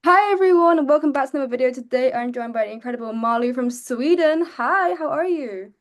Hi everyone, and welcome back to another video. Today I'm joined by the incredible Malou from Sweden. Hi, how are you?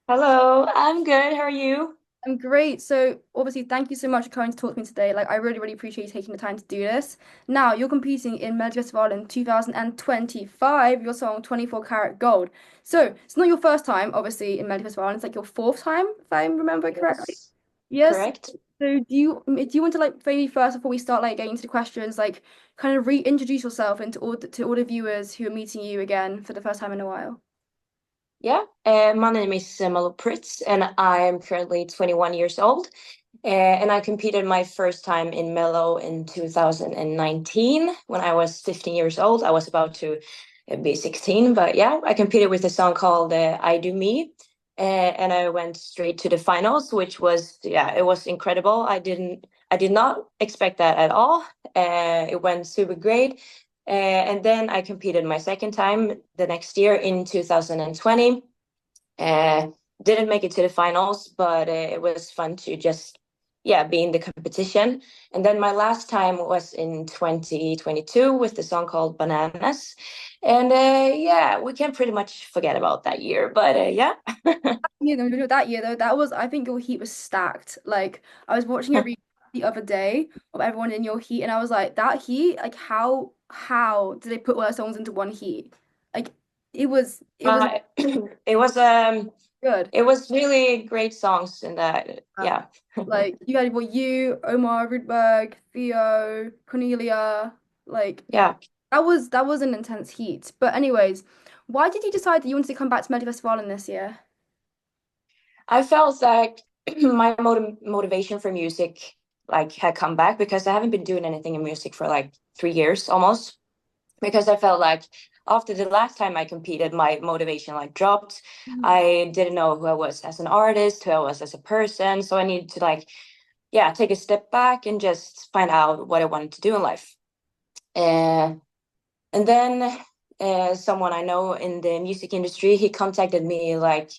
Hello, I'm good. How are you? I'm great. So obviously, thank you so much for coming to talk to me today. Like, I really appreciate you taking the time to do this. Now, you're competing in Melodifestivalen in 2025, your song 24 Karat Gold. So it's not your first time, obviously, in Melodifestivalen. It's like your fourth time, if I remember correctly. Yes, Yes. correct. So do you want to like maybe first before we start like getting into the questions, like kind of reintroduce yourself into all the viewers who are meeting you again for the first time in a while? Yeah, my name is Malou Prytz, and I'm currently 21 years old. And I competed my first time in Mello in 2019 when I was 15 years old. I was about to be 16, but yeah, I competed with a song called I Do Me. And I went straight to the finals, which was, yeah, it was incredible. I did not expect that at all. It went super great. And then I competed my second time the next year in 2020. Uh, didn't make it to the finals, but it was fun to just, yeah, be in the competition. And then my last time was in 2022 with the song called Bananas. And yeah, we can pretty much forget about that year, but yeah. That year though, that was I think your heat was stacked. Like I was watching a recap the other day of everyone in your heat, and I was like, that heat, like how did they put all their songs into one heat? Like it was Uh, it was good. it was really great songs in that, Uh, yeah. Like you had you, Omar Rudberg, Theo, Cornelia, like Yeah. that was an intense heat. But anyways, why did you decide that you wanted to come back to Melodifestivalen this year? I felt like my motivation for music like had come back because I haven't been doing anything in music for like 3 years almost. Because I felt like after the last time I competed, my motivation like dropped. Mm. I didn't know who I was as an artist, who I was as a person. So I needed to like, yeah, take a step back and just find out what I wanted to do in life. Uh, and then someone I know in the music industry, he contacted me like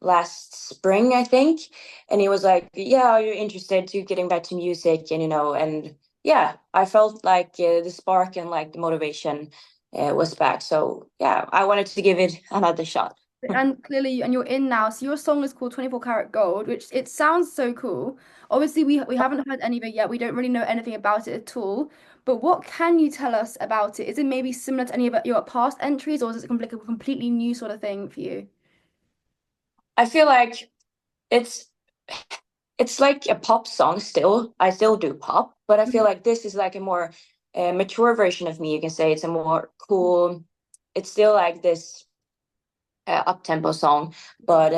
last spring, I think, and he was like, "Yeah, are you interested to getting back to music?" And and yeah, I felt like the spark and like the motivation was back. So yeah, I wanted to give it another shot. And clearly, and you're in now. So your song is called 24 Karat Gold, which it sounds so cool. Obviously, we haven't heard any of it yet. We don't really know anything about it at all. But what can you tell us about it? Is it maybe similar to any of your past entries, or is it like a completely new sort of thing for you? I feel like it's it's like a pop song still. I still do pop, but I feel Mhm. like this is like a more mature version of me. You can say it's a more cool. It's still like this up-tempo song, but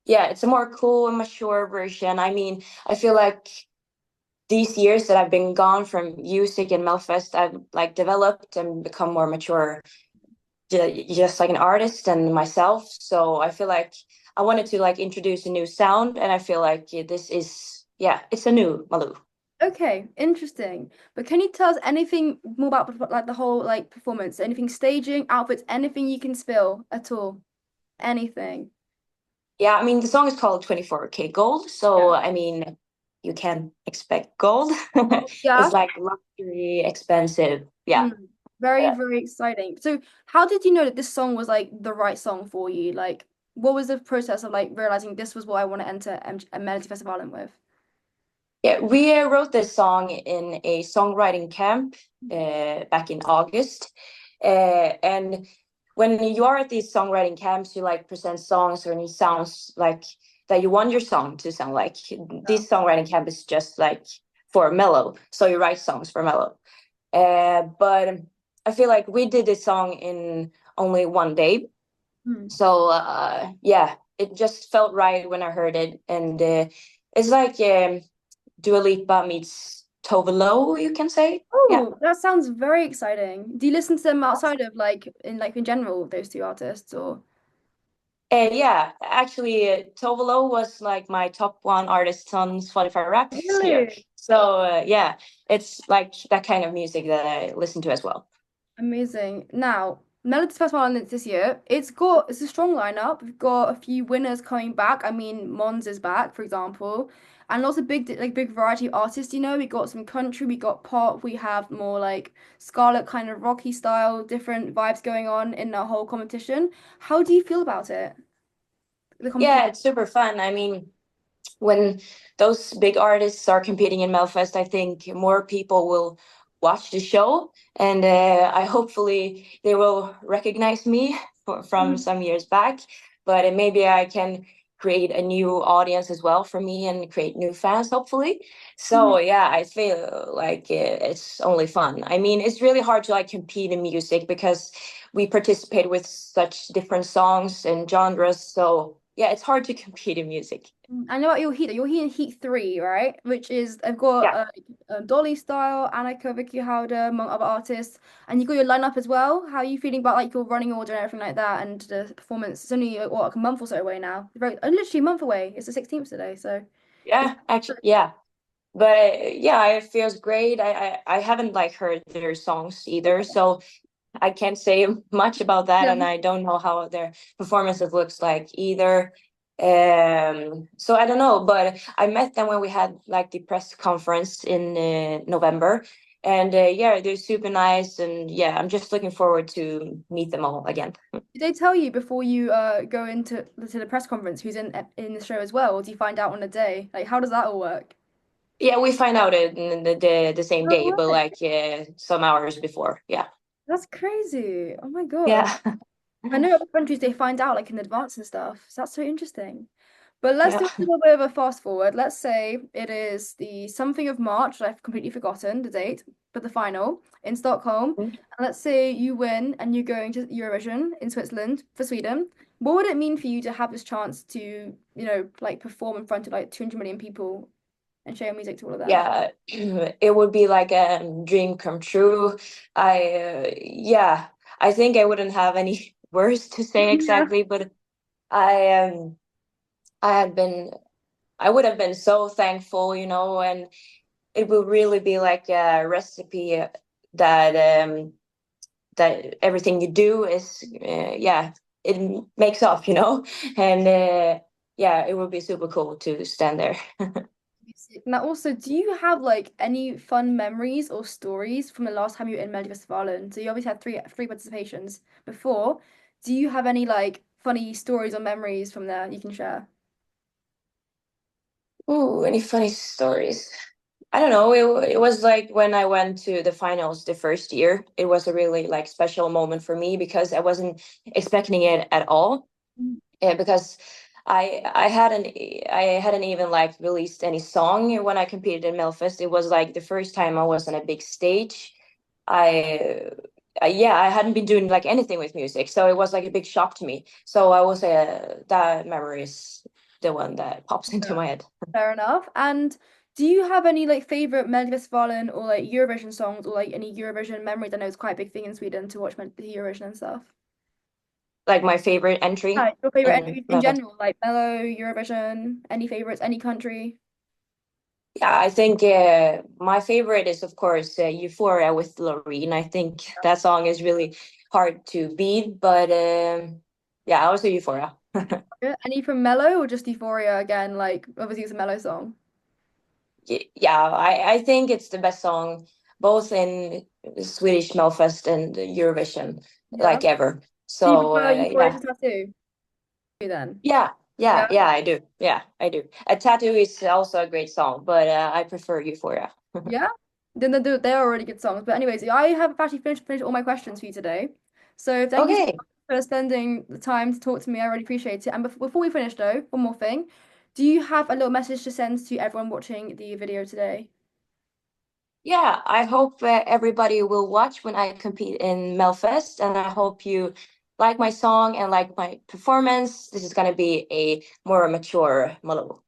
yeah, it's a more cool and mature version. I mean, I feel like these years that I've been gone from music and Melfest, I've like developed and become more mature, just like an artist and myself. So I feel like I wanted to like introduce a new sound, and I feel like this is, yeah, it's a new Malou. Okay, interesting. But can you tell us anything more about like the whole like performance? Anything staging, outfits, anything you can spill at all? Anything? Yeah, I mean the song is called 24K Gold, so Yeah. I mean you can expect gold. Yeah. It's like luxury, expensive. Yeah. Mm. Very exciting. So, how did you know that this song was like the right song for you? Like, what was the process of like realizing this was what I want to enter a Melody Festival with? Yeah, we wrote this song in a songwriting camp back in August. And when you are at these songwriting camps, you like present songs or any sounds like that you want your song to sound like. Yeah. This songwriting camp is just like for mellow, so you write songs for mellow. But I feel like we did this song in only one day, Hmm. so yeah, it just felt right when I heard it, and it's like Dua Lipa meets Tove Lo, you can say. Yeah. Oh, that sounds very exciting. Do you listen to them outside of like in general, those two artists, or Yeah, actually, Tove Lo was like my top one artist on Spotify Rap this year. really? So yeah, it's like that kind of music that I listen to as well. Amazing. Now, Melody Festival this year, it's a strong lineup. We've got a few winners coming back. I mean, Mons is back, for example. and lots of big variety of artists. You know, we got some country, we got pop, we have more like Scarlet kind of rocky style, different vibes going on in the whole competition. How do you feel about it? The competition? Yeah, it's super fun. I mean, when those big artists are competing in Melfest, I think more people will watch the show, and I hopefully they will recognize me from Mhm. some years back. But maybe I can create a new audience as well for me and create new fans, hopefully. Mhm. So yeah, I feel like it's only fun. I mean, it's really hard to like compete in music because we participate with such different songs and genres. So yeah, it's hard to compete in music. I know about your heat. You're heat in Heat 3, right? Which is I've got Yeah. Dolly Style, Annika, Vicky Howder, among other artists, and you got your lineup as well. How are you feeling about like your running order and everything like that, and the performance? It's only what like a month or so away now. Very literally a month away. It's the 16th today, so it's Yeah, actually, yeah. But yeah, it feels great. I haven't like heard their songs either, so I can't say much about that, yeah. and I don't know how their performances looks like either. So I don't know, but I met them when we had like the press conference in November, and yeah, they're super nice, and yeah, I'm just looking forward to meet them all again. Did they tell you before you go into to the press conference who's in the show as well, or do you find out on the day? Like, how does that all work? Yeah, we find out it in the same No day, but way. like some hours before. Yeah. That's crazy. Oh my God. Yeah. I know other countries they find out like in advance and stuff. So that's so interesting. But let's Yeah. do a little bit of a fast forward. Let's say it is the something of March, I've completely forgotten the date, but the final in Stockholm. And let's say you win and you're going to Eurovision in Switzerland for Sweden. What would it mean for you to have this chance to, like perform in front of like 200 million people and share your music to all of them? Yeah, it would be like a dream come true. Yeah, I think I wouldn't have any words to say Yeah. exactly, but I I had been I would have been so thankful, and it will really be like a recipe that that everything you do is yeah, it makes up, and yeah, it would be super cool to stand there. Now, also, do you have like any fun memories or stories from the last time you were in Melodifestivalen? So you obviously had three participations before. Do you have any like funny stories or memories from there you can share? Ooh, any funny stories? I don't know. It was like when I went to the finals the first year. It was a really like special moment for me because I wasn't expecting it at all. Mm. Because I hadn't even like released any song when I competed in Melfest. It was like the first time I was on a big stage. I yeah, I hadn't been doing like anything with music, so it was like a big shock to me. So I will say that memory is the one that pops into Yeah. my head. Fair enough. And do you have any like favorite Melodifestivalen or like Eurovision songs or like any Eurovision memories? I know it's quite a big thing in Sweden to watch the Eurovision and stuff. Like my favorite entry Your favorite in in Melfest. general, like Mello, Eurovision, any favorites, any country? Yeah, I think my favorite is of course Euphoria with Loreen. I think that song is really hard to beat, but yeah, also Euphoria. Yeah. Any from Mello or just Euphoria again? Like obviously it's a Mello song. Yeah, I think it's the best song both in Swedish Melfest and Eurovision Yeah. like ever. Do you So prefer Euphoria yeah, to Tattoo then? yeah, yeah, Yeah. yeah, I do. Yeah, I do. A Tattoo is also a great song, but I prefer Euphoria. Yeah. Then they're already good songs. But anyways, I have actually finished all my questions for you today. So thank you so Okay. much for spending the time to talk to me. I really appreciate it. And before we finish though, one more thing. Do you have a little message to send to everyone watching the video today? Yeah, I hope everybody will watch when I compete in Melfest, and I hope you like my song and like my performance. This is going to be a more mature Malou.